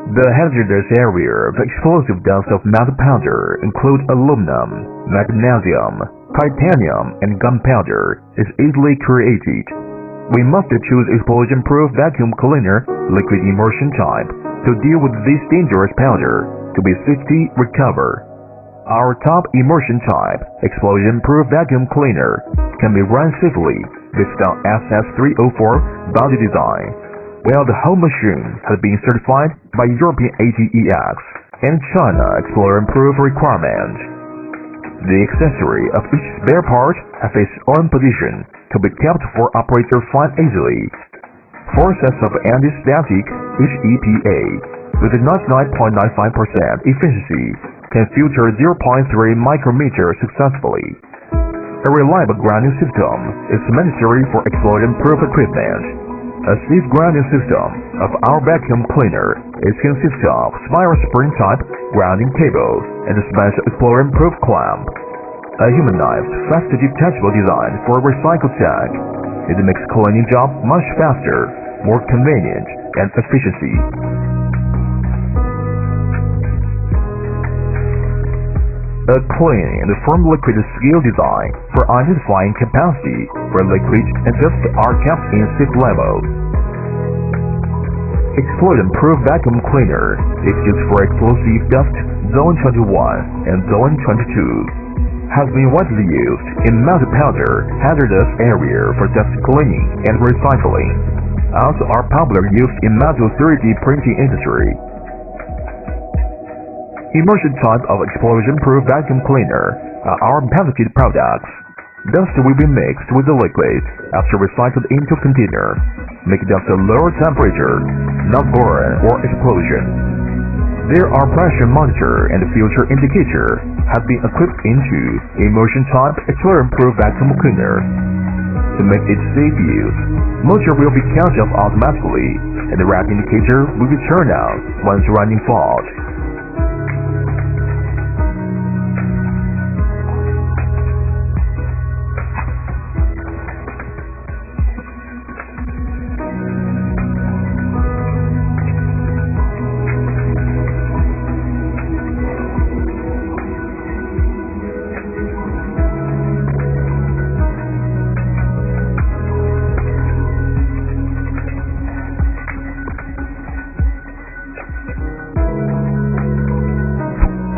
The hazardous area of explosive dust of metal powder include aluminum, magnesium, titanium, and gunpowder is easily created. We must choose explosion-proof vacuum cleaner liquid immersion type to deal with this dangerous powder to be safely recovered. Our top immersion type explosion-proof vacuum cleaner can be run safely based on SS304 body design, while the whole machine has been certified by European ATEX and China explosion-proof requirements. The accessory of each spare part has its own position to be kept for operator to find easily. 4 sets of anti-static HEPA with a 99.95% efficiency can filter 0.3 micrometer successfully. A reliable grounding system is mandatory for explosion-proof equipment. A safe grounding system of our vacuum cleaner is consists of spiral spring type grounding cable and a special explosion-proof clamp. A humanized, fast detachable design for a recycle tank. It makes cleaning job much faster, more convenient, and efficiency. A clean and firm liquid scale design for identifying capacity where liquid and dust are kept in safe level. Explosion-proof vacuum cleaner is used for explosive dust Zone 21 and Zone 22. Has been widely used in metal powder hazardous area for dust cleaning and recycling. Also are popular used in metal 3D printing industry. Immersion type of explosion-proof vacuum cleaner are our patented products. Dust will be mixed with the liquid after recycled into container, making dust a lower temperature, not burn or explosion. There are pressure monitor and filter indicator have been equipped into immersion type explosion-proof vacuum cleaner. To make it safe use, motor will be counted off automatically and the red indicator will be turned on once running fault.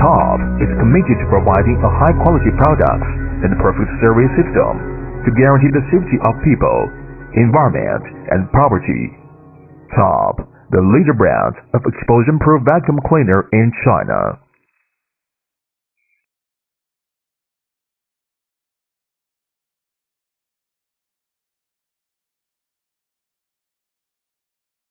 TOP is committed to providing a high-quality product and perfect service system to guarantee the safety of people, environment, and property. TOP, the leader brand of explosion-proof vacuum cleaner in China.